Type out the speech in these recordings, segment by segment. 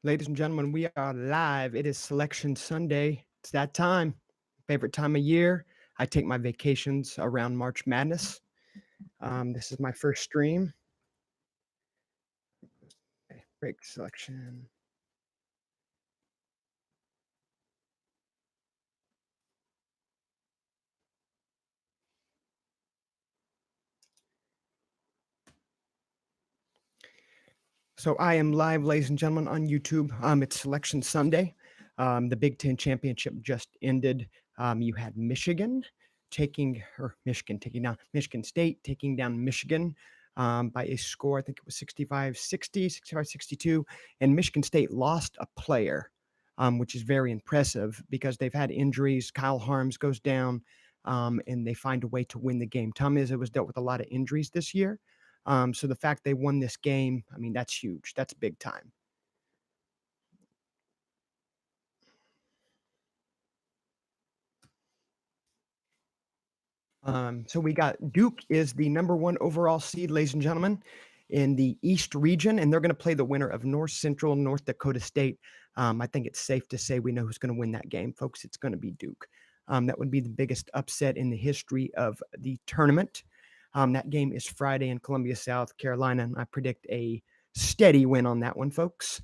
Ladies and gentlemen, we are live. It is Selection Sunday. It's that time. Favorite time of year. I take my vacations around March Madness. This is my first stream. Okay, break selection. So I am live, ladies and gentlemen, on YouTube. It's Selection Sunday. The Big Ten championship just ended. You had Michigan taking down Michigan State, taking down Michigan by a score. I think it was 65-60, 65-62. And Michigan State lost a player, which is very impressive because they've had injuries. Kyle Harms goes down, and they find a way to win the game. Tom Izzo has dealt with a lot of injuries this year. So the fact they won this game, I mean, that's huge. That's big time. So we got Duke is the number one overall seed, ladies and gentlemen, in the East region, and they're going to play the winner of North Central North Dakota State. I think it's safe to say we know who's going to win that game, folks. It's going to be Duke. That would be the biggest upset in the history of the tournament. That game is Friday in Columbia, South Carolina, and I predict a steady win on that one, folks.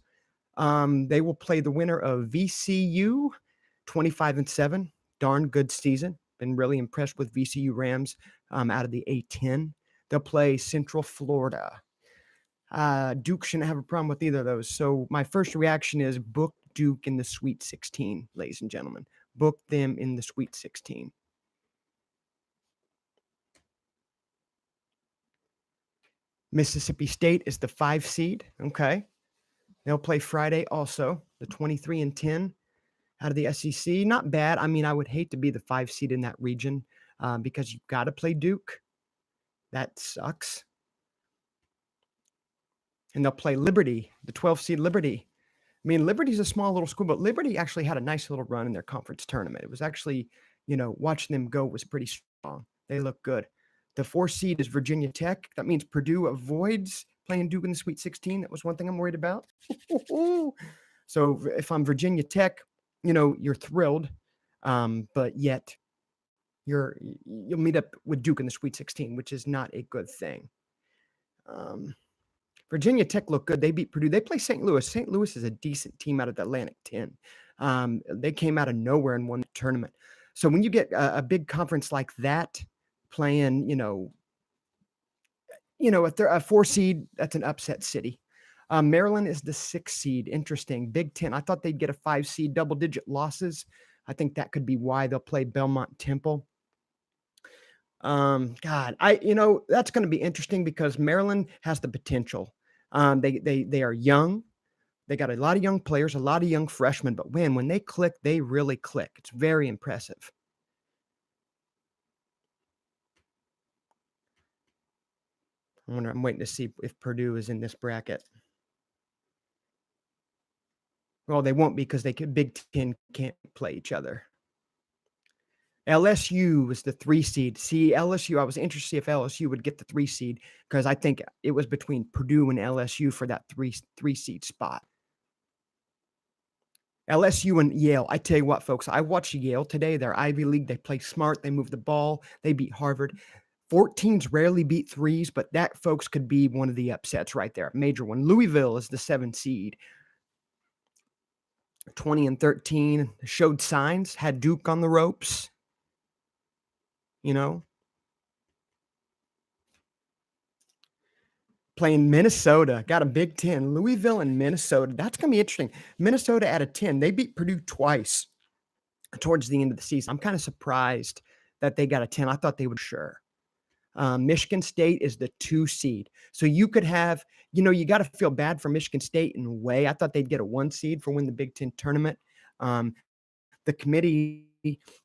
They will play the winner of VCU, 25-7. Darn good season. Been really impressed with VCU Rams out of the A10. They'll play Central Florida. Duke shouldn't have a problem with either of those. So my first reaction is book Duke in the Sweet 16, ladies and gentlemen. Book them in the Sweet 16. Mississippi State is the 5 seed. Okay. They'll play Friday also, the 23-10 out of the SEC. Not bad. I mean, I would hate to be the 5 seed in that region because you've got to play Duke. That sucks. And they'll play Liberty, the 12 seed Liberty. I mean, Liberty's a small little school, but Liberty actually had a nice little run in their conference tournament. It was actually, watching them go was pretty strong. They look good. The 4 seed is Virginia Tech. That means Purdue avoids playing Duke in the Sweet 16. That was one thing I'm worried about. So if I'm Virginia Tech, you're thrilled, but yet you'll meet up with Duke in the Sweet 16, which is not a good thing. Virginia Tech looked good. They beat Purdue. They play St. Louis. St. Louis is a decent team out of the Atlantic 10. They came out of nowhere and won the tournament. So when you get a big conference like that playing, a 4 seed, that's an upset city. Maryland is the 6 seed. Interesting. Big 10. I thought they'd get a 5 seed, double-digit losses. I think that could be why they'll play Belmont Temple. God, that's going to be interesting because Maryland has the potential. They are young. They got a lot of young players, a lot of young freshmen, but when they click, they really click. It's very impressive. I'm waiting to see if Purdue is in this bracket. Well, they won't because Big Ten can't play each other. LSU was the 3 seed. See, LSU, I was interested to see if LSU would get the 3 seed because I think it was between Purdue and LSU for that 3 seed spot. LSU and Yale. I tell you what, folks, I watched Yale today. They're Ivy League. They play smart. They move the ball. They beat Harvard. 14s rarely beat 3s, but that, folks, could be one of the upsets right there. Major one. Louisville is the 7 seed. 20-13. Showed signs. Had Duke on the ropes. Playing Minnesota. Got a Big 10. Louisville and Minnesota. That's going to be interesting. Minnesota at a 10. They beat Purdue twice towards the end of the season. I'm kind of surprised that they got a 10. I thought they would sure. Michigan State is the 2 seed. So you could have, you got to feel bad for Michigan State in a way. I thought they'd get a 1 seed for win the Big Ten tournament. The committee,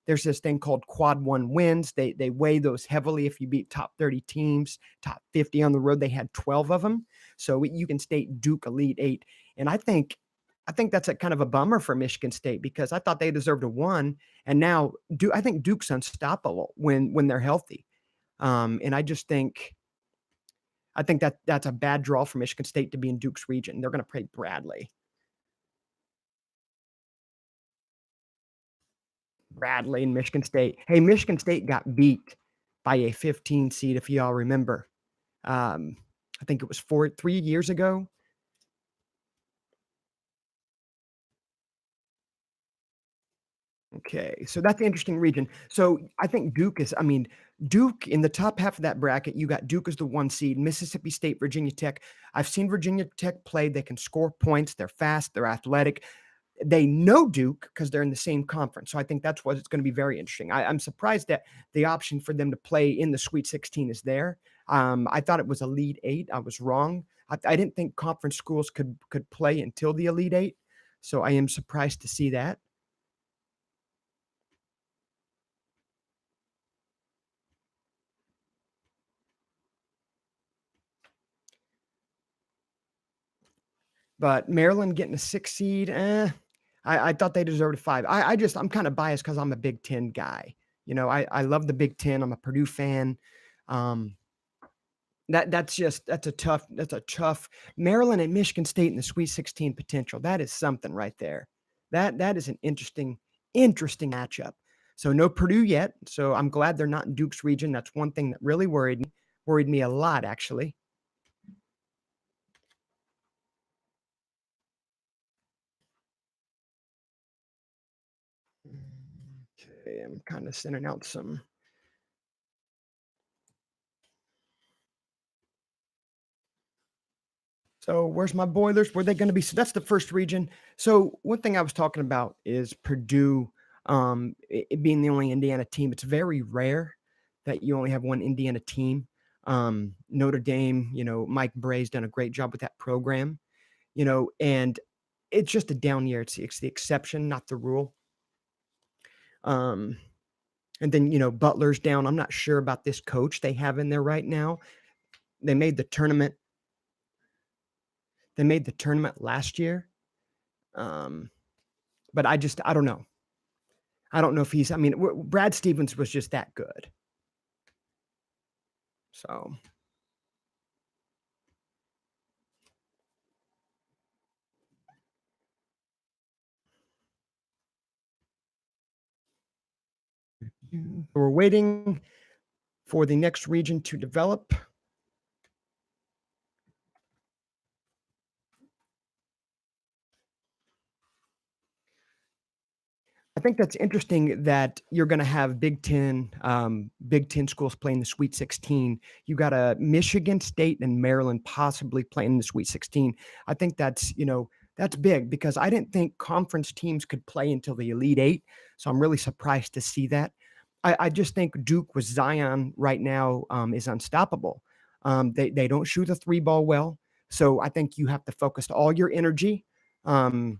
there's this thing called quad 1 wins. They weigh those heavily. If you beat top 30 teams, top 50 on the road, they had 12 of them. So you can state Duke Elite 8. And I think that's a kind of a bummer for Michigan State because I thought they deserved a 1. And now I think Duke's unstoppable when they're healthy. And I think that's a bad draw for Michigan State to be in Duke's region. They're going to play Bradley. Bradley and Michigan State. Hey, Michigan State got beat by a 15 seed, if y'all remember. Um, I think it was 3 years ago. Okay, so that's the interesting region. So I think I mean, Duke in the top half of that bracket, you got Duke as the one seed, Mississippi State, Virginia Tech. I've seen Virginia Tech play. They can score points. They're fast. They're athletic. They know Duke because they're in the same conference. So I think that's what it's going to be very interesting. I'm surprised that the option for them to play in the Sweet 16 is there. I thought it was Elite Eight. I was wrong. I didn't think conference schools could play until the Elite Eight. So I am surprised to see that. But Maryland getting a 6 seed, I thought they deserved a 5. I'm kinda biased because 'cause I'm a Big Ten guy. You know, I love the Big Ten. I'm a Purdue fan. Um, that's a tough Maryland and Michigan State in the Sweet 16 potential. That is something right there. That is an interesting matchup. So no Purdue yet, so I'm glad they're not in Duke's region. That's one thing that really worried me a lot, actually. Okay, I'm kinda sending out some. So where's my Boilers? Were they going to be? So that's the first region. So one thing I was talking about is Purdue, it being the only Indiana team. It's very rare that you only have one Indiana team. Notre Dame, Mike Bray's done a great job with that program. And it's just a down year. It's the exception, not the rule. Um, and then Butler's down. I'm not sure about this coach they have in there right now. They made the tournament. They made the tournament last year. Um, But I don't know. I don't know if he's I mean, Brad Stevens was just that good. So, we're waiting for the next region to develop. I think that's interesting that you're gonna have Big Ten schools playing the Sweet 16. You got a Michigan State and Maryland possibly playing the Sweet 16. I think that's big because I didn't think conference teams could play until the Elite Eight. So I'm really surprised to see that. I just think Duke with Zion right now is unstoppable. They don't shoot the three ball well. So I think you have to focus all your energy. Um,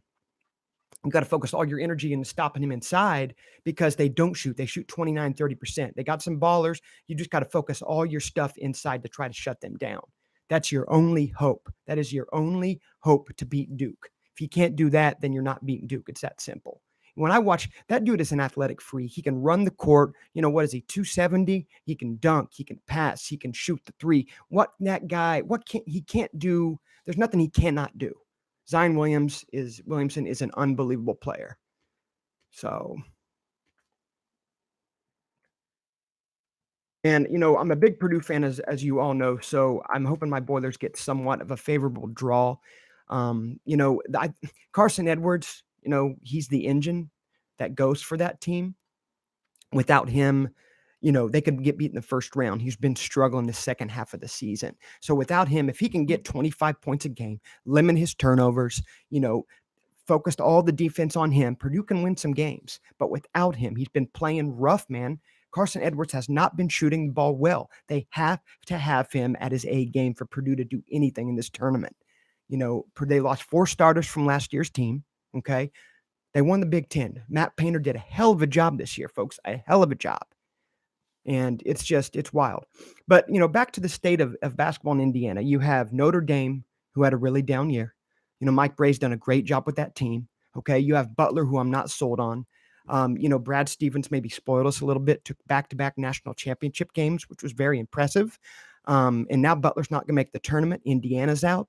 you got to focus all your energy into stopping him inside because they don't shoot. They shoot 29, 30%. They got some ballers. You just got to focus all your stuff inside to try to shut them down. That's your only hope. That is your only hope to beat Duke. If you can't do that, then you're not beating Duke. It's that simple. When I watch that dude is an athletic freak. He can run the court. What is he? 270. He can dunk. He can pass. He can shoot the three. What can't do? There's nothing he cannot do. Williamson is an unbelievable player. So, and I'm a big Purdue fan, as you all know. So I'm hoping my Boilers get somewhat of a favorable draw. Carson Edwards, he's the engine that goes for that team. Without him, they could get beat in the first round. He's been struggling the second half of the season. So without him, if he can get 25 points a game, limit his turnovers, focused all the defense on him, Purdue can win some games. But without him, he's been playing rough, man. Carson Edwards has not been shooting the ball well. They have to have him at his A game for Purdue to do anything in this tournament. They lost 4 starters from last year's team. Okay. They won the Big Ten. Matt Painter did a hell of a job this year, folks. A hell of a job. And it's wild. But, back to the state of basketball in Indiana, you have Notre Dame, who had a really down year. Mike Bray's done a great job with that team. Okay. You have Butler, who I'm not sold on. Brad Stevens maybe spoiled us a little bit, took back-to-back national championship games, which was very impressive. And now Butler's not going to make the tournament. Indiana's out.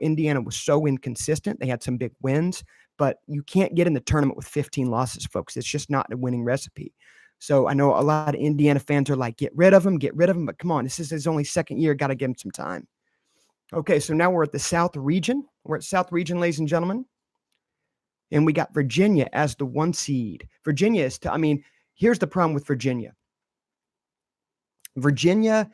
Indiana was so inconsistent. They had some big wins, but you can't get in the tournament with 15 losses, folks. It's just not a winning recipe. So I know a lot of Indiana fans are like, get rid of him, get rid of him. But come on, this is his only second year. Got to give him some time. Okay, so now we're at the South region. We're at South region, ladies and gentlemen. And we got Virginia as the 1 seed. Virginia is, here's the problem with Virginia. Virginia,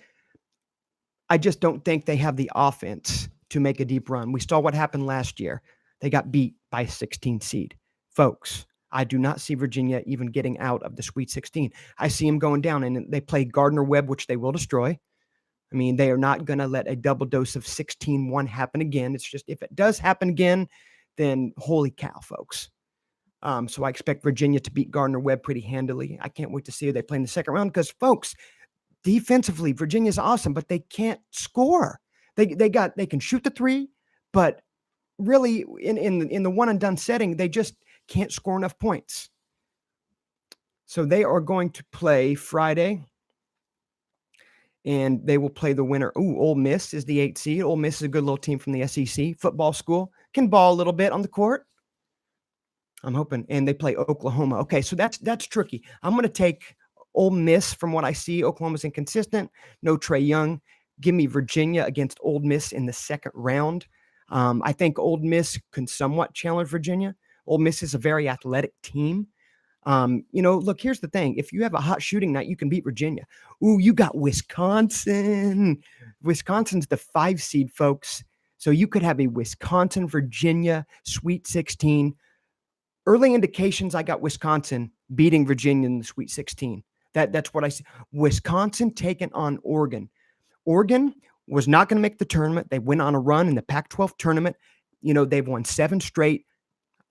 I just don't think they have the offense to make a deep run. We saw what happened last year. They got beat by a 16 seed. Folks, I do not see Virginia even getting out of the Sweet 16. I see them going down, and they play Gardner-Webb, which they will destroy. They are not going to let a double dose of 16-1 happen again. It's just, if it does happen again, then holy cow, folks. So I expect Virginia to beat Gardner-Webb pretty handily. I can't wait to see who they play in the second round because, folks, defensively, Virginia's awesome, but they can't score. They can shoot the three, but really in the one and done setting, they just can't score enough points. So they are going to play Friday, and they will play the winner. Ole Miss is the 8th seed. Ole Miss is a good little team from the SEC football school. Can ball a little bit on the court. I'm hoping, and they play Oklahoma. Okay, so that's tricky. I'm going to take Ole Miss from what I see. Oklahoma's inconsistent. No Trae Young. Give me Virginia against Ole Miss in the second round. I think Ole Miss can somewhat challenge Virginia. Ole Miss is a very athletic team. Look, here's the thing. If you have a hot shooting night, you can beat Virginia. You got Wisconsin. Wisconsin's the 5 seed, folks. So you could have a Wisconsin-Virginia Sweet 16. Early indications, I got Wisconsin beating Virginia in the Sweet 16. That's what I see. Wisconsin taking on Oregon. Oregon was not going to make the tournament. They went on a run in the Pac-12 tournament. They've won 7 straight.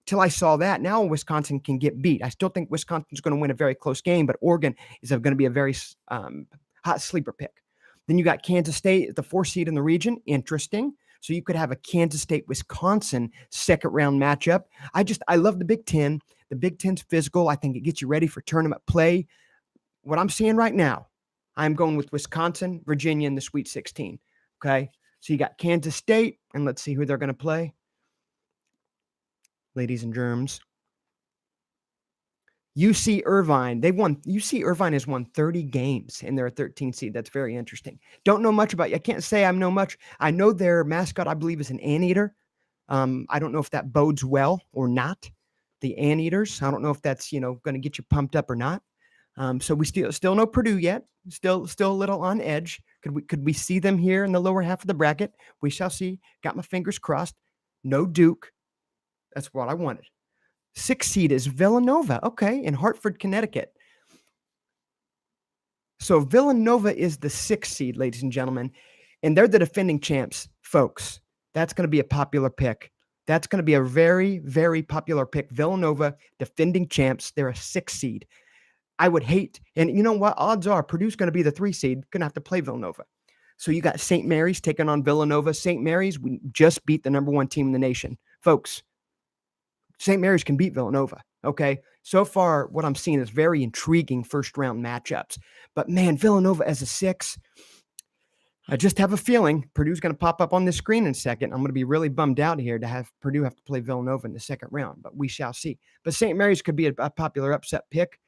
Till I saw that, now Wisconsin can get beat. I still think Wisconsin's going to win a very close game, but Oregon is going to be a very hot sleeper pick. Then you got Kansas State, the 4 seed in the region. Interesting. So you could have a Kansas State-Wisconsin second-round matchup. I love the Big Ten. The Big Ten's physical. I think it gets you ready for tournament play. What I'm seeing right now, I'm going with Wisconsin, Virginia in the Sweet 16. Okay? So you got Kansas State, and let's see who they're going to play. Ladies and germs. UC Irvine. UC Irvine has won 30 games and they're a 13 seed. That's very interesting. Don't know much about you. I can't say I know much. I know their mascot, I believe, is an anteater. I don't know if that bodes well or not. The anteaters. I don't know if that's, going to get you pumped up or not. So we still know Purdue yet. Still a little on edge. Could we see them here in the lower half of the bracket? We shall see. Got my fingers crossed. No Duke. That's what I wanted. 6 seed is Villanova. Okay, in Hartford, Connecticut. So Villanova is the 6 seed, ladies and gentlemen, and they're the defending champs, folks. That's going to be a popular pick. That's going to be a very, very popular pick. Villanova, defending champs. They're a 6 seed. I would hate, and you know what? Odds are Purdue's going to be the 3 seed. Going to have to play Villanova. So you got St. Mary's taking on Villanova. St. Mary's, we just beat the number 1 team in the nation. Folks, St. Mary's can beat Villanova, okay? So far, what I'm seeing is very intriguing first-round matchups. But, man, Villanova as a 6, I just have a feeling Purdue's going to pop up on this screen in a second. I'm going to be really bummed out here to have Purdue have to play Villanova in the second round, but we shall see. But St. Mary's could be a popular upset pick.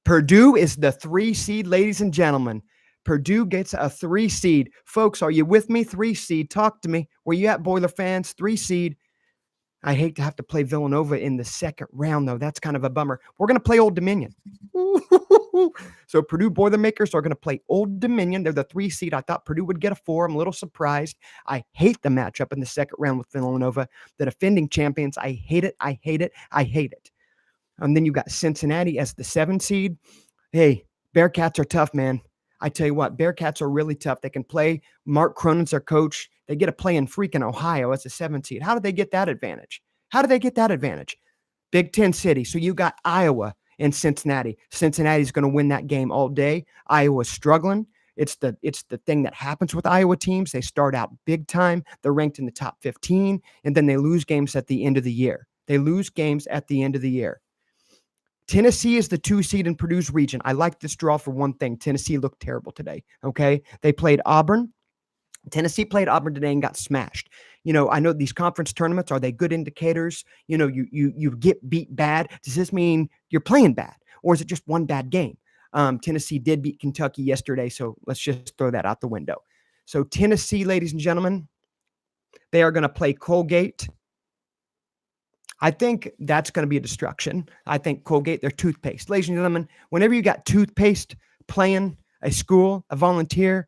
Purdue is the 3 seed, ladies and gentlemen. Purdue gets a 3 seed. Folks, are you with me? 3 seed. Talk to me. Where you at, Boiler fans? 3 seed. I hate to have to play Villanova in the second round, though. That's kind of a bummer. We're going to play Old Dominion. So Purdue Boilermakers are going to play Old Dominion. They're the 3 seed. I thought Purdue would get a 4. I'm a little surprised. I hate the matchup in the second round with Villanova. The defending champions. I hate it. I hate it. I hate it. And then you got Cincinnati as the 7 seed. Hey, Bearcats are tough, man. I tell you what, Bearcats are really tough. They can play. Mark Cronin's their coach. They get to play in freaking Ohio as a 7 seed. How did they get that advantage? Big Ten City. So you got Iowa and Cincinnati. Cincinnati's going to win that game all day. Iowa's struggling. It's the thing that happens with Iowa teams. They start out big time. They're ranked in the top 15, and then they lose games at the end of the year. Tennessee is the 2 seed in Purdue's region. I like this draw for one thing. Tennessee looked terrible today, okay? They played Auburn. Tennessee played Auburn today and got smashed. I know these conference tournaments, are they good indicators? You get beat bad. Does this mean you're playing bad, or is it just one bad game? Tennessee did beat Kentucky yesterday, so let's just throw that out the window. So Tennessee, ladies and gentlemen, they are going to play Colgate. I think that's going to be a destruction. I think Colgate, their toothpaste. Ladies and gentlemen, whenever you got toothpaste playing a school, a volunteer,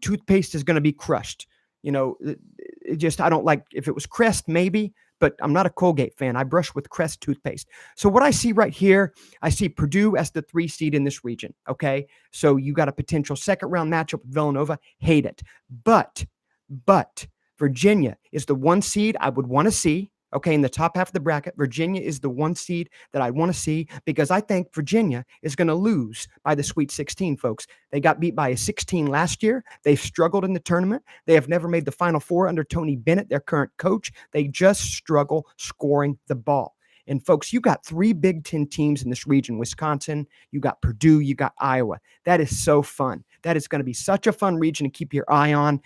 toothpaste is going to be crushed. I don't like, if it was Crest, maybe, but I'm not a Colgate fan. I brush with Crest toothpaste. So what I see right here, I see Purdue as the 3 seed in this region. Okay. So you got a potential second round matchup with Villanova. Hate it. But Virginia is the 1 seed I would want to see. Okay, in the top half of the bracket, Virginia is the 1 seed that I want to see because I think Virginia is going to lose by the Sweet 16, folks. They got beat by a 16 last year. They've struggled in the tournament. They have never made the Final Four under Tony Bennett, their current coach. They just struggle scoring the ball. And folks, you got 3 Big Ten teams in this region: Wisconsin, you got Purdue, you got Iowa. That is so fun. That is going to be such a fun region to keep your eye on.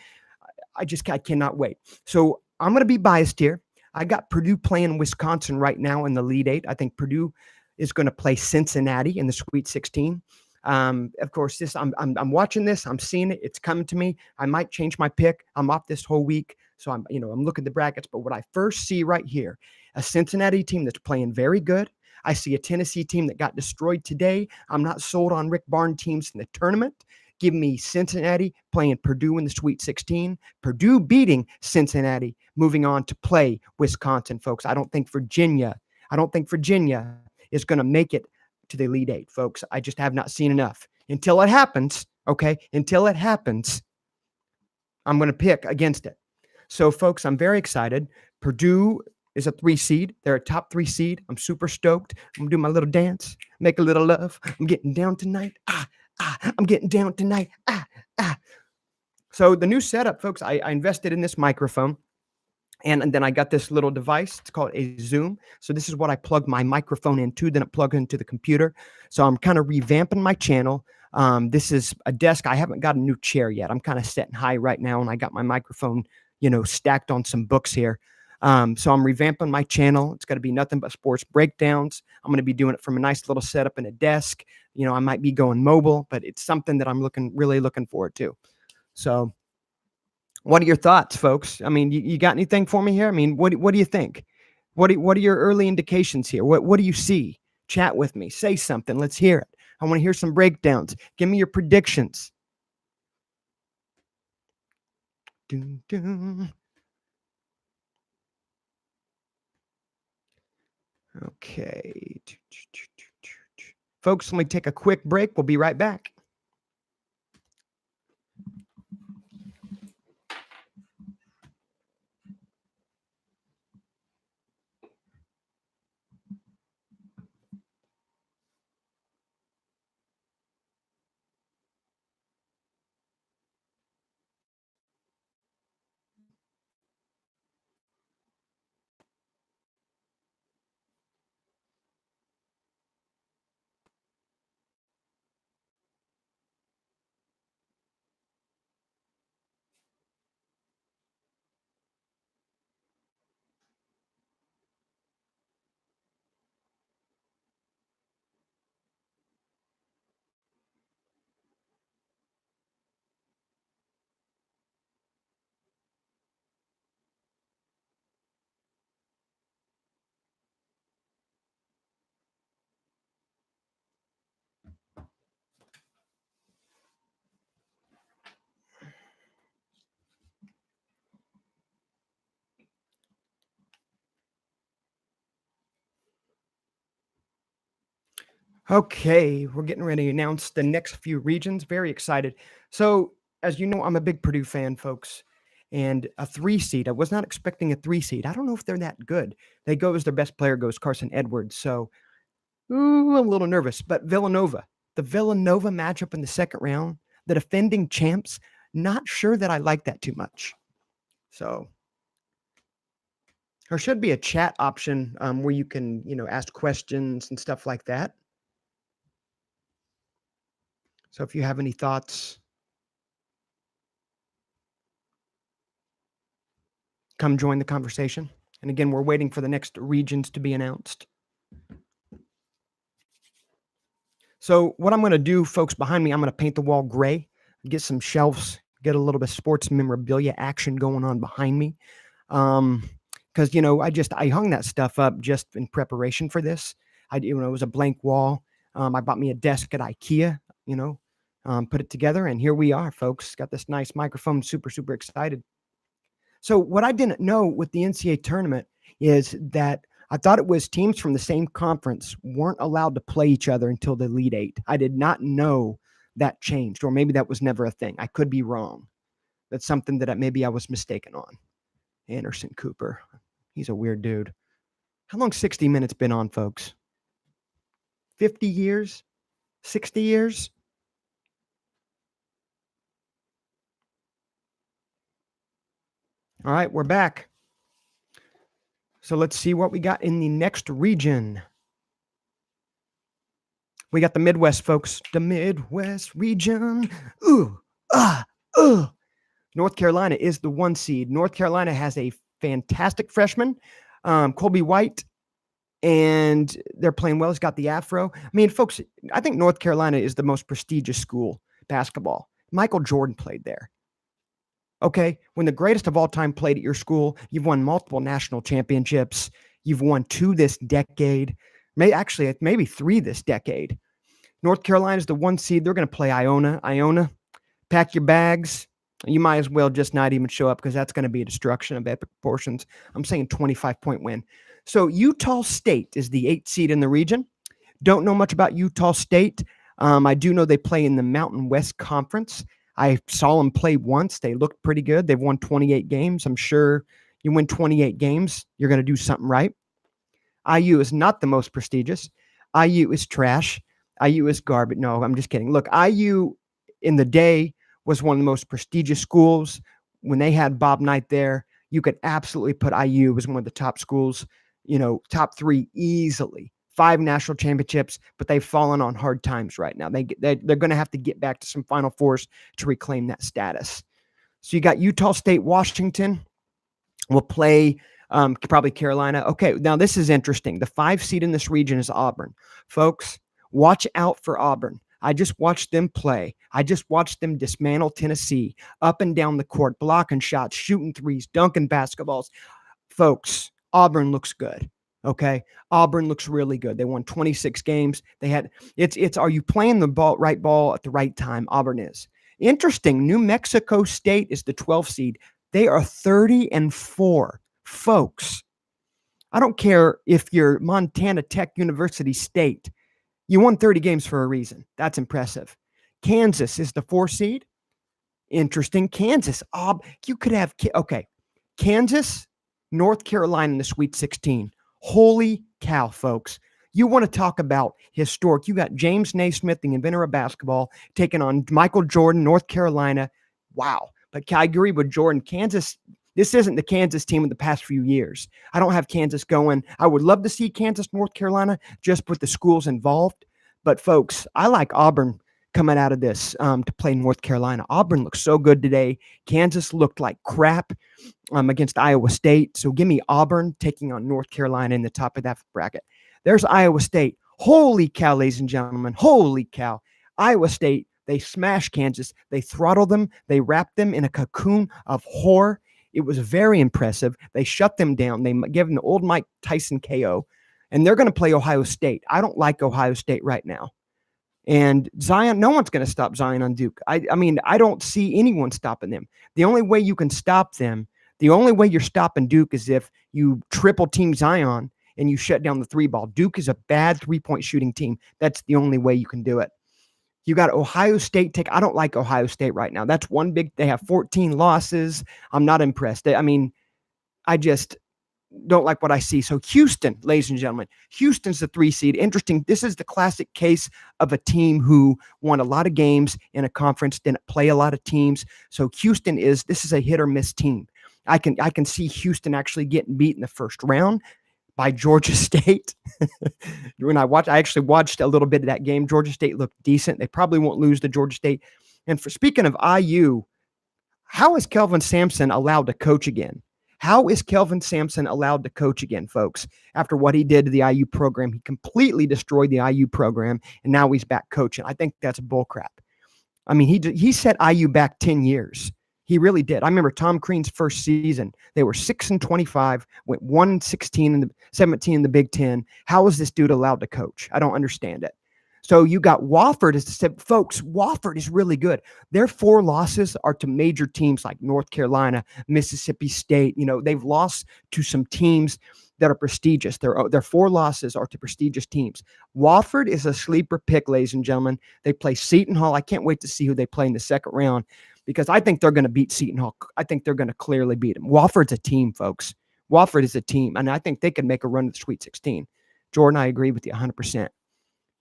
I cannot wait. So I'm going to be biased here. I got Purdue playing Wisconsin right now in the lead 8. I think Purdue is going to play Cincinnati in the Sweet 16. Of course, I'm watching this. I'm seeing it. It's coming to me. I might change my pick. I'm off this whole week, so I'm looking at the brackets. But what I first see right here, a Cincinnati team that's playing very good. I see a Tennessee team that got destroyed today. I'm not sold on Rick Barnes teams in the tournament. Give me Cincinnati playing Purdue in the Sweet 16. Purdue beating Cincinnati, moving on to play Wisconsin, folks. I don't think Virginia is going to make it to the Elite 8, folks. I just have not seen enough. Until it happens, okay? Until it happens, I'm going to pick against it. So, folks, I'm very excited. Purdue is a 3 seed. They're a top 3 seed. I'm super stoked. I'm going to do my little dance, make a little love. I'm getting down tonight. I'm getting down tonight. So the new setup, folks, I invested in this microphone. And then I got this little device. It's called a Zoom. So this is what I plug my microphone into. Then it plugs into the computer. So I'm kind of revamping my channel. This is a desk. I haven't got a new chair yet. I'm kind of sitting high right now, and I got my microphone, stacked on some books here. So I'm revamping my channel. It's going to be nothing but sports breakdowns. I'm going to be doing it from a nice little setup in a desk. I might be going mobile, but it's something that I'm really looking forward to. So what are your thoughts, folks? I mean, you got anything for me here? I mean, what do you think? What are your early indications here? What do you see? Chat with me. Say something. Let's hear it. I want to hear some breakdowns. Give me your predictions. Dun, dun. Okay. Folks, let me take a quick break. We'll be right back. Okay, we're getting ready to announce the next few regions. Very excited. So, as you know, I'm a big Purdue fan, folks, and a 3 seed. I was not expecting a 3 seed. I don't know if they're that good. They go as their best player goes, Carson Edwards. So, I'm a little nervous. But Villanova, the Villanova matchup in the second round, the defending champs, not sure that I like that too much. So, there should be a chat option where you can, ask questions and stuff like that. So if you have any thoughts, come join the conversation. And again, we're waiting for the next regions to be announced. So what I'm going to do, folks, behind me, I'm going to paint the wall gray, get some shelves, get a little bit of sports memorabilia action going on behind me. Because I hung that stuff up just in preparation for this. It was a blank wall. I bought me a desk at IKEA. Put it together, and here we are, folks. Got this nice microphone. Super, super excited. So what I didn't know with the NCAA tournament is that I thought it was teams from the same conference weren't allowed to play each other until the Elite Eight. I did not know that changed, or maybe that was never a thing. I could be wrong. That's something that maybe I was mistaken on. Anderson Cooper. He's a weird dude. How long 60 Minutes been on, folks? 50 years? 60 years? All right, we're back. So let's see what we got in the next region. We got the Midwest, folks. The Midwest region. North Carolina is the 1 seed. North Carolina has a fantastic freshman, Colby White, and they're playing well. He's got the afro. I mean, folks, I think North Carolina is the most prestigious school, basketball. Michael Jordan played there. Okay, when the greatest of all time played at your school, you've won multiple national championships. You've won 2 this decade, maybe 3 this decade. North Carolina's the 1 seed. They're going to play Iona. Iona, pack your bags. You might as well just not even show up because that's going to be a destruction of epic proportions. I'm saying 25-point win. So Utah State is the 8th seed in the region. Don't know much about Utah State. I do know they play in the Mountain West Conference. I saw them play once. They looked pretty good. They've won 28 games. I'm sure you win 28 games, you're going to do something right. IU is not the most prestigious. IU is trash. IU is garbage. No, I'm just kidding. Look, IU in the day was one of the most prestigious schools. When they had Bob Knight there, you could absolutely put IU as one of the top schools, top 3 easily. 5 national championships, but they've fallen on hard times right now. They're going to have to get back to some Final Fours to reclaim that status. So you got Utah State, Washington will play probably Carolina. Okay, now this is interesting. The 5 seed in this region is Auburn. Folks, watch out for Auburn. I just watched them play. I just watched them dismantle Tennessee up and down the court, blocking shots, shooting threes, dunking basketballs. Folks, Auburn looks good. Okay. Auburn looks really good. They won 26 games. Are you playing the right ball at the right time? Auburn is. Interesting. New Mexico State is the 12th seed. They are 30-4. Folks, I don't care if you're Montana Tech University State. You won 30 games for a reason. That's impressive. Kansas is the 4 seed. Interesting. Kansas. You could have, okay. Kansas, North Carolina in the Sweet 16. Holy cow, folks. You want to talk about historic. You got James Naismith, the inventor of basketball, taking on Michael Jordan, North Carolina. Wow. But I agree with Jordan. Kansas, this isn't the Kansas team of the past few years. I don't have Kansas going. I would love to see Kansas, North Carolina, just with the schools involved. But, folks, I like Auburn coming out of this to play North Carolina. Auburn looks so good today. Kansas looked like crap against Iowa State. So give me Auburn taking on North Carolina in the top of that bracket. There's Iowa State. Holy cow, ladies and gentlemen. Holy cow. Iowa State, they smashed Kansas. They throttled them. They wrapped them in a cocoon of horror. It was very impressive. They shut them down. They gave them the old Mike Tyson KO. And they're going to play Ohio State. I don't like Ohio State right now. And Zion, no one's going to stop Zion on Duke. I mean, I don't see anyone stopping them. The only way you can stop them, the only way you're stopping Duke is if you triple team Zion and you shut down the 3 ball. Duke is a bad 3-point shooting team. That's the only way you can do it. You got Ohio State. I don't like Ohio State right now. That's they have 14 losses. I'm not impressed. I just don't like what I see. So Houston, ladies and gentlemen, Houston's the 3 seed. Interesting. This is the classic case of a team who won a lot of games in a conference, didn't play a lot of teams. So this is a hit or miss team. I can see Houston actually getting beat in the first round by Georgia State. I actually watched a little bit of that game. Georgia State looked decent. They probably won't lose to Georgia State. And speaking of IU, how is Kelvin Sampson allowed to coach again? How is Kelvin Sampson allowed to coach again, folks? After what he did to the IU program, he completely destroyed the IU program, and now he's back coaching. I think that's bullcrap. I mean, he set IU back 10 years. He really did. I remember Tom Crean's first season. They were 6-25, went 1-16 in the 17 in the Big Ten. How is this dude allowed to coach? I don't understand it. So you got Wofford as the folks. Wofford is really good. Their 4 losses are to major teams like North Carolina, Mississippi State. You know, they've lost to some teams that are prestigious. Their 4 losses are to prestigious teams. Wofford is a sleeper pick, ladies and gentlemen. They play Seton Hall. I can't wait to see who they play in the second round because I think they're going to beat Seton Hall. I think they're going to clearly beat them. Wofford's a team, folks. Wofford is a team, and I think they can make a run to the Sweet 16. Jordan, I agree with you 100%.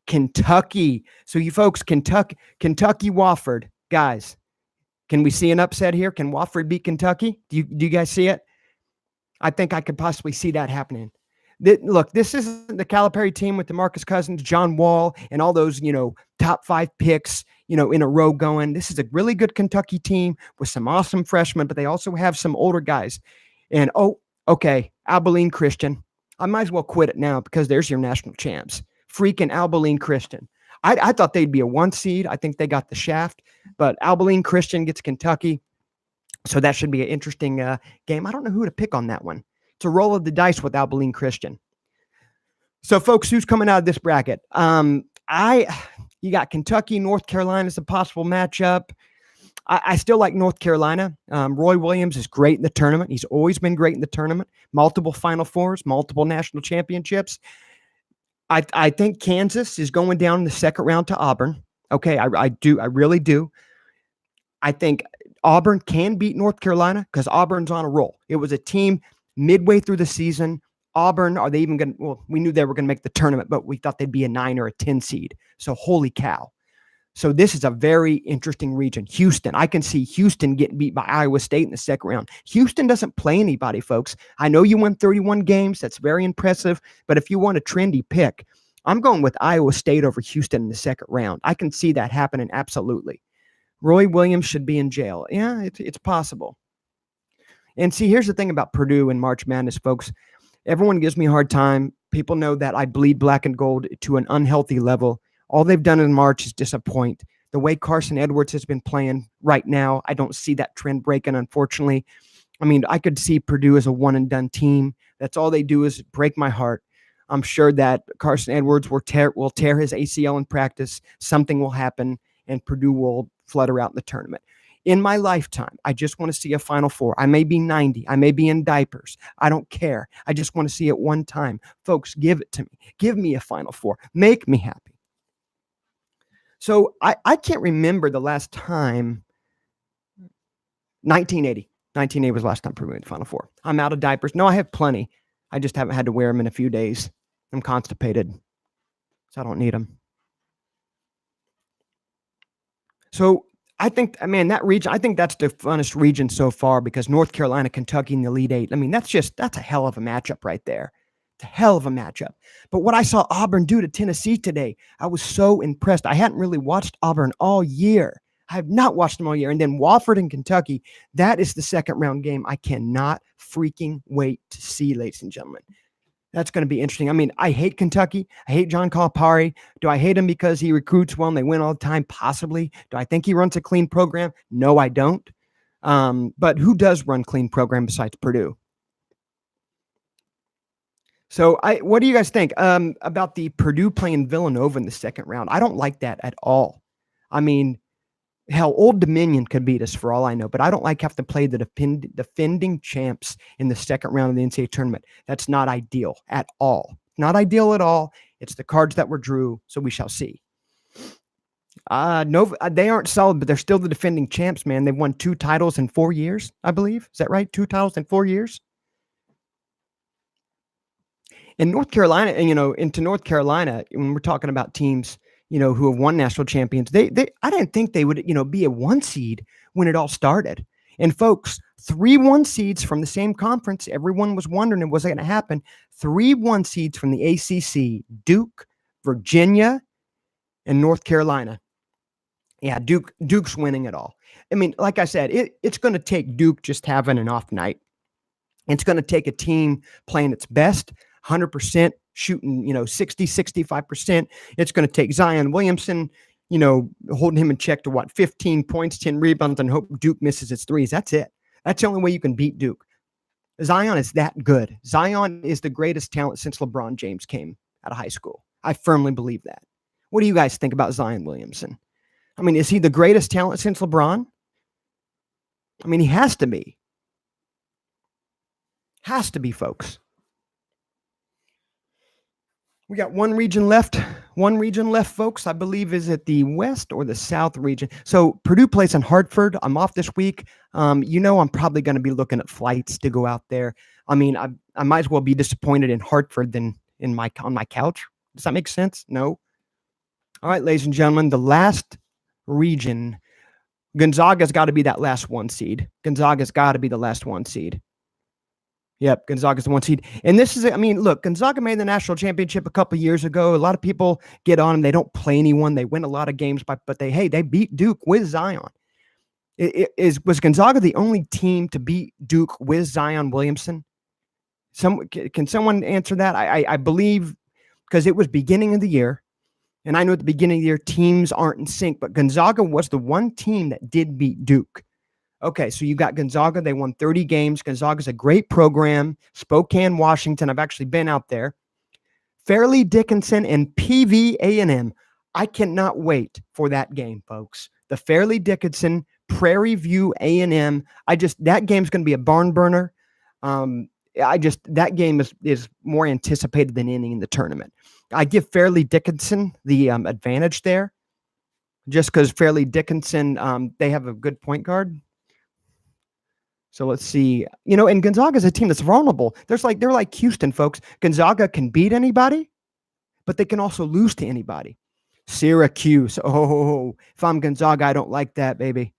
Kentucky. So you folks, Kentucky, Wofford, guys, can we see an upset here? Can Wofford beat Kentucky? Do you guys see it? I think I could possibly see that happening. Look, this isn't the Calipari team with DeMarcus Cousins, John Wall, and all those, top 5 picks, in a row going. This is a really good Kentucky team with some awesome freshmen, but they also have some older guys. And, okay, Abilene Christian. I might as well quit it now because there's your national champs. Freaking Abilene Christian. I thought they'd be a 1 seed. I think they got the shaft, but Abilene Christian gets Kentucky. So that should be an interesting game. I don't know who to pick on that one. It's a roll of the dice with Abilene Christian. So, folks, who's coming out of this bracket? You got Kentucky, North Carolina as a possible matchup. I still like North Carolina. Roy Williams is great in the tournament. He's always been great in the tournament. Multiple Final Fours, multiple national championships. I think Kansas is going down in the second round to Auburn. Okay, I do. I really do. I think Auburn can beat North Carolina because Auburn's on a roll. It was a team midway through the season. Auburn, are they even going to, well, we knew they were going to make the tournament, but we thought they'd be a 9 or a 10 seed. So holy cow. So this is a very interesting region. Houston, I can see Houston getting beat by Iowa State in the second round. Houston doesn't play anybody, folks. I know you won 31 games. That's very impressive. But if you want a trendy pick, I'm going with Iowa State over Houston in the second round. I can see that happening absolutely. Roy Williams should be in jail. Yeah, it's possible. And see, here's the thing about Purdue and March Madness, folks. Everyone gives me a hard time. People know that I bleed black and gold to an unhealthy level. All they've done in March is disappoint. The way Carson Edwards has been playing right now, I don't see that trend breaking, unfortunately. I mean, I could see Purdue as a one-and-done team. That's all they do is break my heart. I'm sure that Carson Edwards will tear his ACL in practice. Something will happen, and Purdue will flutter out in the tournament. In my lifetime, I just want to see a Final Four. I may be 90. I may be in diapers. I don't care. I just want to see it one time. Folks, give it to me. Give me a Final Four. Make me happy. So I can't remember the last time. 1980. 1980 was the last time Purdue made the Final Four. I'm out of diapers. No, I have plenty. I just haven't had to wear them in a few days. I'm constipated, so I don't need them. So I think, that region, I think that's the funnest region so far because North Carolina, Kentucky in the Elite Eight. That's a hell of a matchup right there. It's a hell of a matchup. But what I saw Auburn do to Tennessee today, I was so impressed. I hadn't really watched Auburn all year. I have not watched them all year. And then Wofford and Kentucky, that is the second round game I cannot freaking wait to see, ladies and gentlemen. That's going to be interesting. I hate Kentucky. I hate John Calipari. Do I hate him because he recruits well and they win all the time? Possibly. Do I think he runs a clean program? No, I don't. But who does run clean program besides Purdue? So what do you guys think about the Purdue playing Villanova in the second round? I don't like that at all. Hell, Old Dominion could beat us for all I know, but I don't like having to play the defending champs in the second round of the NCAA tournament. That's not ideal at all. Not ideal at all. It's the cards that were drew, so we shall see. No, they aren't solid, but they're still the defending champs, man. They've won 2 titles in 4 years, I believe. Is that right? 2 titles in 4 years? In North Carolina, into North Carolina, when we're talking about teams, who have won national champions, I didn't think they would, be a 1 seed when it all started. And folks, 3 1 seeds from the same conference. Everyone was wondering, was it going to happen? 3 1 seeds from the ACC, Duke, Virginia, and North Carolina. Yeah, Duke's winning it all. Like I said, it's going to take Duke just having an off night. It's going to take a team playing its best, 100%, shooting, 60, 65%. It's going to take Zion Williamson, holding him in check to 15 points, 10 rebounds, and hope Duke misses its threes. That's it. That's the only way you can beat Duke. Zion is that good. Zion is the greatest talent since LeBron James came out of high school. I firmly believe that. What do you guys think about Zion Williamson? I mean, is he the greatest talent since LeBron? I mean, he has to be. Has to be, folks. We got one region left. One region left, folks. I believe is it the West or the South region. So Purdue plays in Hartford. I'm off this week. I'm probably going to be looking at flights to go out there. I mean, I might as well be disappointed in Hartford than on my couch. Does that make sense? No. All right, ladies and gentlemen, the last region. Gonzaga's got to be that last one seed. Gonzaga's got to be the last one seed. Yep, Gonzaga's the one seed. And this is, look, Gonzaga made the national championship a couple years ago. A lot of people get on them. They don't play anyone. They win a lot of games, but they beat Duke with Zion. Was Gonzaga the only team to beat Duke with Zion Williamson? Can someone answer that? I believe, because it was beginning of the year, and I know at the beginning of the year teams aren't in sync, but Gonzaga was the one team that did beat Duke. Okay, so you got Gonzaga. They won 30 games. Gonzaga's a great program. Spokane, Washington. I've actually been out there. Fairleigh Dickinson and PV-A&M. I cannot wait for that game, folks. The Fairleigh Dickinson, Prairie View A&M. That game's going to be a barn burner. That game is more anticipated than any in the tournament. I give Fairleigh Dickinson the advantage there, just because Fairleigh Dickinson, they have a good point guard. So let's see, and Gonzaga is a team that's vulnerable. They're like Houston, folks. Gonzaga can beat anybody, but they can also lose to anybody. Syracuse. Oh, if I'm Gonzaga, I don't like that, baby.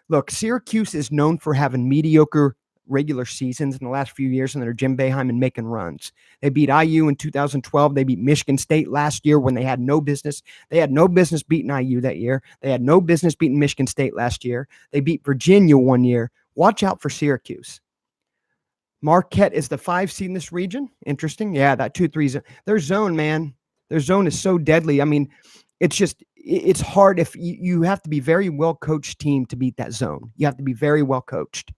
Look, Syracuse is known for having mediocre regular seasons in the last few years under Jim Boeheim and making runs. They beat IU in 2012. They beat Michigan State last year when they had no business. They had no business beating IU that year. They had no business beating Michigan State last year. They beat Virginia one year. Watch out for Syracuse. Marquette is the 5 seed in this region. Interesting. Yeah, that 2-3 zone. Their zone, man. Their zone is so deadly. I mean, it's hard if you have to be very well-coached team to beat that zone. You have to be very well-coached.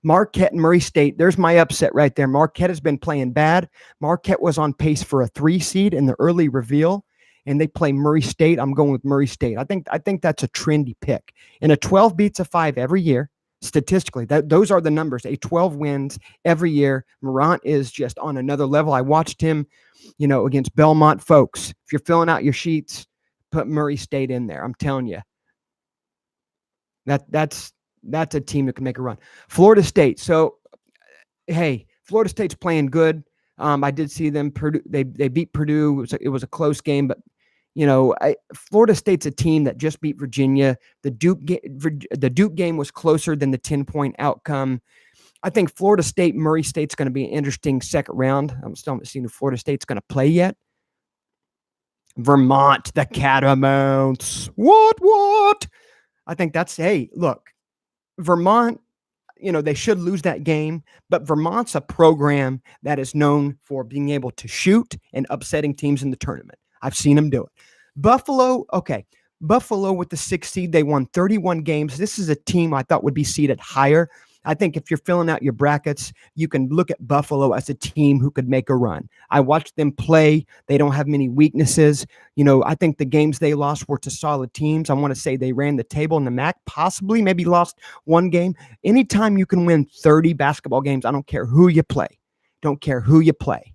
Marquette and Murray State. There's my upset right there. Marquette has been playing bad. Marquette was on pace for a 3 seed in the early reveal, and they play Murray State. I'm going with Murray State. I think that's a trendy pick. And a 12 beats a 5 every year. Statistically, those are the numbers. A 12 wins every year. Morant is just on another level. I watched him, against Belmont. Folks, if you're filling out your sheets, put Murray State in there. I'm telling you. That's a team that can make a run. Florida State. So, hey, Florida State's playing good. I did see them. Purdue. They beat Purdue. It was a close game, but Florida State's a team that just beat Virginia. The Duke game was closer than the 10-point outcome. I think Florida State, Murray State's going to be an interesting second round. I'm still not seeing who Florida State's going to play yet. Vermont, the Catamounts. What? I think look, Vermont, they should lose that game, but Vermont's a program that is known for being able to shoot and upsetting teams in the tournament. I've seen them do it. Buffalo with the 6th seed, they won 31 games. This is a team I thought would be seeded higher. I think if you're filling out your brackets, you can look at Buffalo as a team who could make a run. I watched them play. They don't have many weaknesses. I think the games they lost were to solid teams. I want to say they ran the table in the MAC, possibly maybe lost one game. Anytime you can win 30 basketball games, I don't care who you play. Don't care who you play.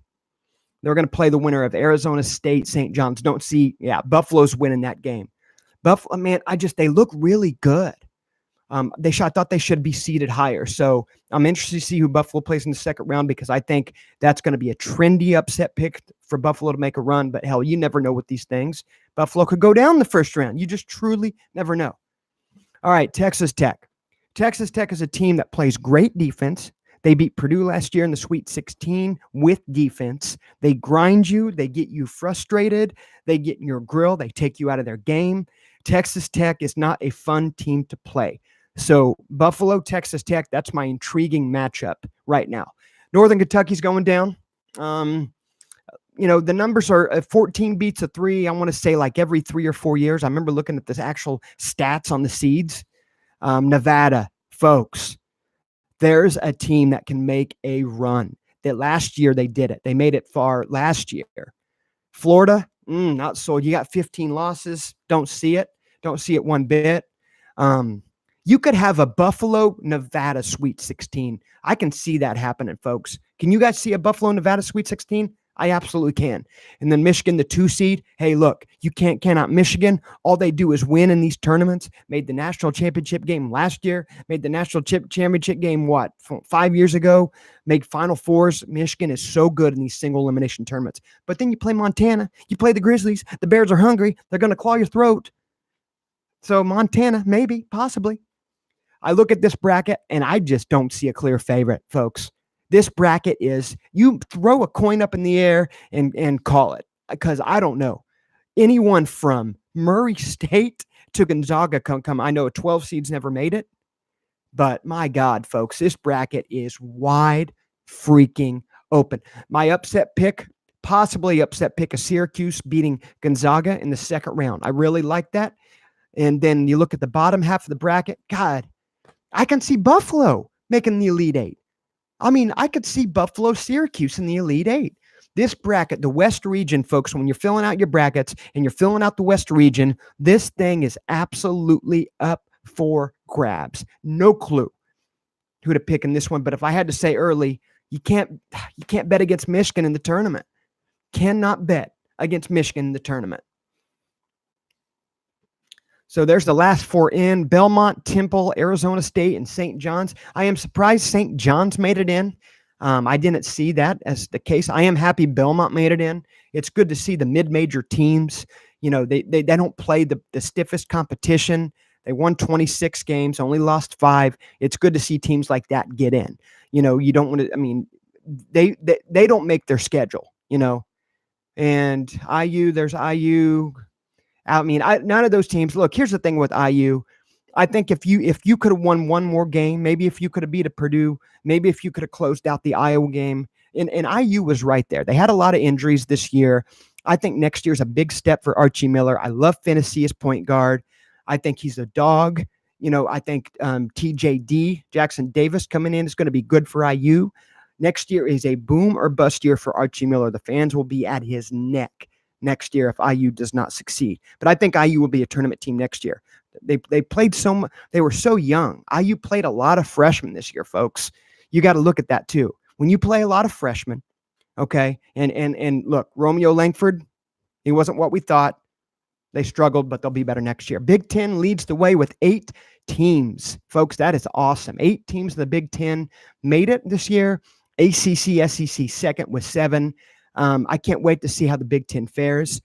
They're going to play the winner of Arizona State, St. John's. Buffalo's winning that game. Buffalo, man, they look really good. I thought they should be seated higher. So I'm interested to see who Buffalo plays in the second round, because I think that's going to be a trendy upset pick for Buffalo to make a run. But hell, you never know with these things. Buffalo could go down the first round. You just truly never know. All right, Texas Tech. Texas Tech is a team that plays great defense. They beat Purdue last year in the Sweet 16 with defense. They grind you. They get you frustrated. They get in your grill. They take you out of their game. Texas Tech is not a fun team to play. So Buffalo, Texas Tech, that's my intriguing matchup right now. Northern Kentucky's going down. Um, the numbers are 14 beats a three. I want to say like every 3 or 4 years. I remember looking at the actual stats on the seeds. Nevada, folks, there's a team that can make a run. That last year they did it. They made it far last year. Florida, not so. You got 15 losses. Don't see it. Don't see it one bit. Um, you could have a Buffalo, Nevada Sweet 16. I can see that happening, folks. Can you guys see a Buffalo, Nevada Sweet 16? I absolutely can. And then Michigan, the 2 seed. Hey, look, you cannot Michigan. All they do is win in these tournaments. Made the national championship game last year. Made the national championship game, 5 years ago? Made Final Fours. Michigan is so good in these single elimination tournaments. But then you play Montana. You play the Grizzlies. The Bears are hungry. They're going to claw your throat. So Montana, maybe, possibly. I look at this bracket and I just don't see a clear favorite, folks. This bracket is, you throw a coin up in the air and call it, because I don't know. Anyone from Murray State to Gonzaga come. I know 12 seeds never made it, but my God, folks, this bracket is wide freaking open. My upset pick, possibly upset pick, is Syracuse beating Gonzaga in the second round. I really like that. And then you look at the bottom half of the bracket. God, I can see Buffalo making the Elite Eight. I mean, I could see Buffalo, Syracuse in the Elite Eight. This bracket, the West region, folks, when you're filling out your brackets and you're filling out the West region, this thing is absolutely up for grabs. No clue who to pick in this one. But if I had to say early, you can't bet against Michigan in the tournament. Cannot bet against Michigan in the tournament. So there's the last four in: Belmont, Temple, Arizona State, and St. John's. I am surprised St. John's made it in. I didn't see that as the case. I am happy Belmont made it in. It's good to see the mid-major teams. They don't play the stiffest competition. They won 26 games, only lost 5. It's good to see teams like that get in. You don't want to. I mean, they don't make their schedule. And IU, there's IU. I mean, none of those teams. Look, here's the thing with IU. I think if you could have won one more game, maybe if you could have beat a Purdue, maybe if you could have closed out the Iowa game, and IU was right there. They had a lot of injuries this year. I think next year's a big step for Archie Miller. I love Fennessy as point guard. I think he's a dog. I think TJD, Jackson Davis, coming in is going to be good for IU. Next year is a boom or bust year for Archie Miller. The fans will be at his neck next year if IU does not succeed. But I think IU will be a tournament team next year. They played so much. They were so young. IU played a lot of freshmen this year, folks. You got to look at that too. When you play a lot of freshmen, okay, and look, Romeo Langford, he wasn't what we thought. They struggled, but they'll be better next year. Big Ten leads the way with 8 teams, folks. That is awesome. 8 teams in the Big Ten made it this year. ACC, SEC second with 7. I can't wait to see how the Big Ten fares.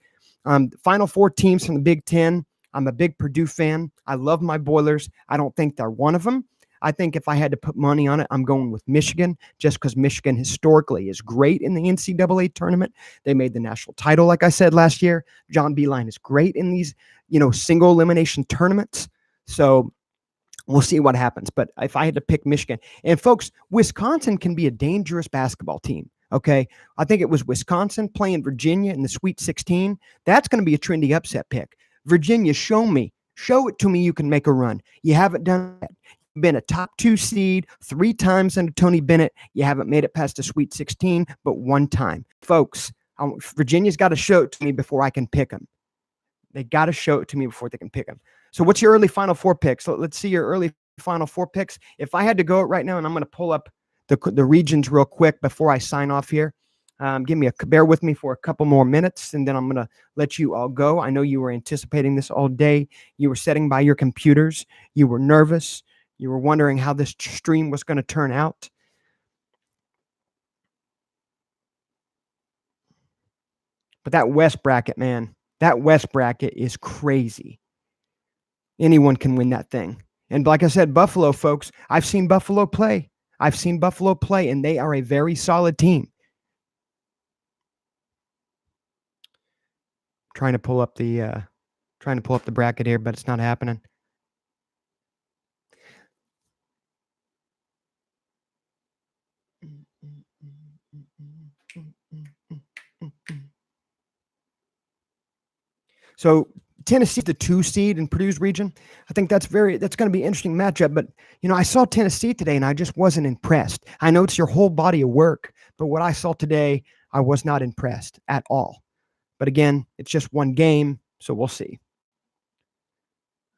Final 4 teams from the Big Ten. I'm a big Purdue fan. I love my Boilers. I don't think they're one of them. I think if I had to put money on it, I'm going with Michigan, just because Michigan historically is great in the NCAA tournament. They made the national title, like I said last year. John Beilein is great in these, single elimination tournaments. So we'll see what happens. But if I had to pick Michigan, and folks, Wisconsin can be a dangerous basketball team. Okay. I think it was Wisconsin playing Virginia in the Sweet 16. That's going to be a trendy upset pick. Virginia, show it to me. You can make a run. You haven't done that. You've been a top 2 seed 3 times under Tony Bennett. You haven't made it past the Sweet 16, but 1 time. Folks, Virginia's got to show it to me before I can pick them. They got to show it to me before they can pick them. So what's your early Final Four picks? So let's see your early Final Four picks. If I had to go it right now, and I'm going to pull up the regions real quick before I sign off here. Bear with me for a couple more minutes, and then I'm going to let you all go. I know you were anticipating this all day. You were sitting by your computers. You were nervous. You were wondering how this stream was going to turn out. But that West bracket, man, that West bracket is crazy. Anyone can win that thing. And like I said, Buffalo, folks, I've seen Buffalo play. And they are a very solid team. Trying to pull up the bracket here, but it's not happening. So Tennessee's the 2 seed in Purdue's region. I think that's gonna be an interesting matchup, but, I saw Tennessee today, and I just wasn't impressed. I know it's your whole body of work, but what I saw today, I was not impressed at all. But again, it's just one game, so we'll see.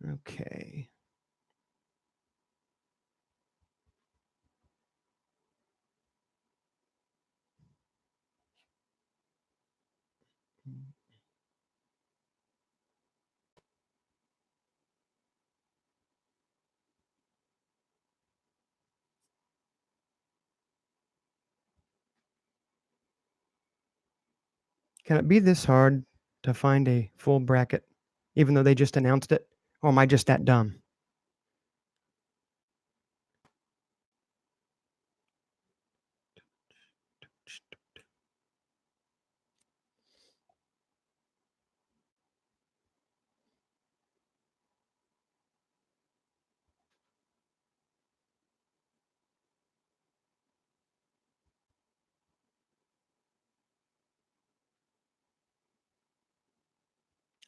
Okay. Can it be this hard to find a full bracket, even though they just announced it? Or am I just that dumb?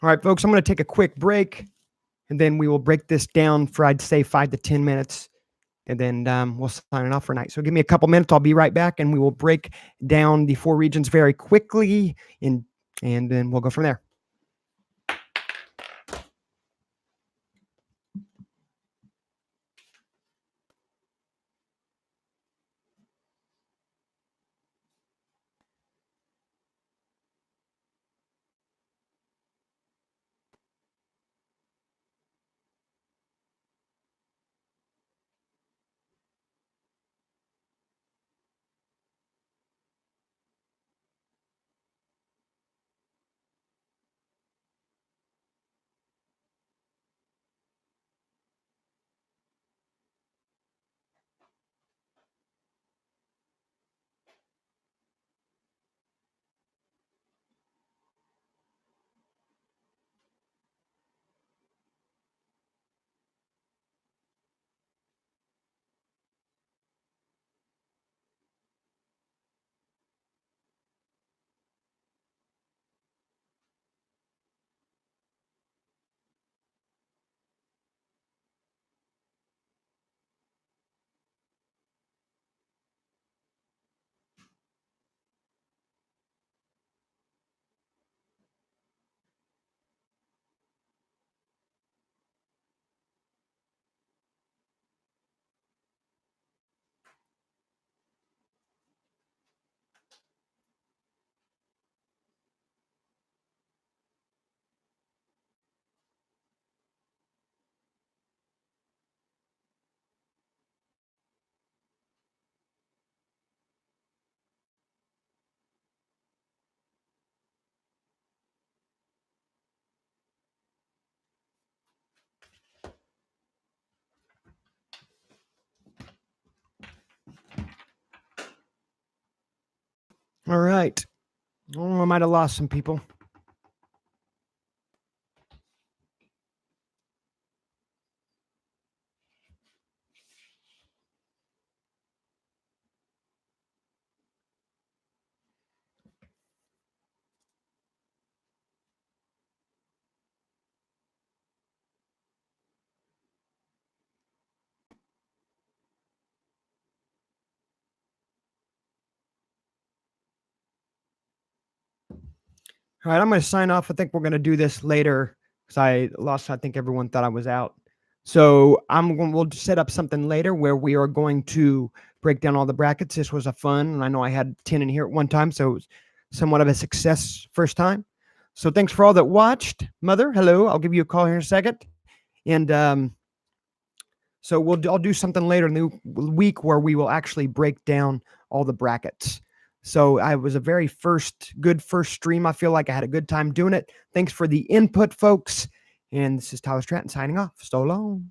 All right, folks, I'm going to take a quick break, and then we will break this down for, I'd say, 5 to 10 minutes, and then we'll sign it off for night. So give me a couple minutes. I'll be right back, and we will break down the 4 regions very quickly, and then we'll go from there. All right. Oh, I might have lost some people. All right, I'm going to sign off. I think we're going to do this later because I lost. I think everyone thought I was out. So we'll set up something later where we are going to break down all the brackets. This was a fun, and I know I had 10 in here at one time, so it was somewhat of a success first time. So thanks for all that watched. Mother, hello. I'll give you a call here in a second. And so I'll do something later in the week where we will actually break down all the brackets. So I was a very good first stream. I feel like I had a good time doing it. Thanks for the input, folks. And this is Tyler Stratton signing off. So long.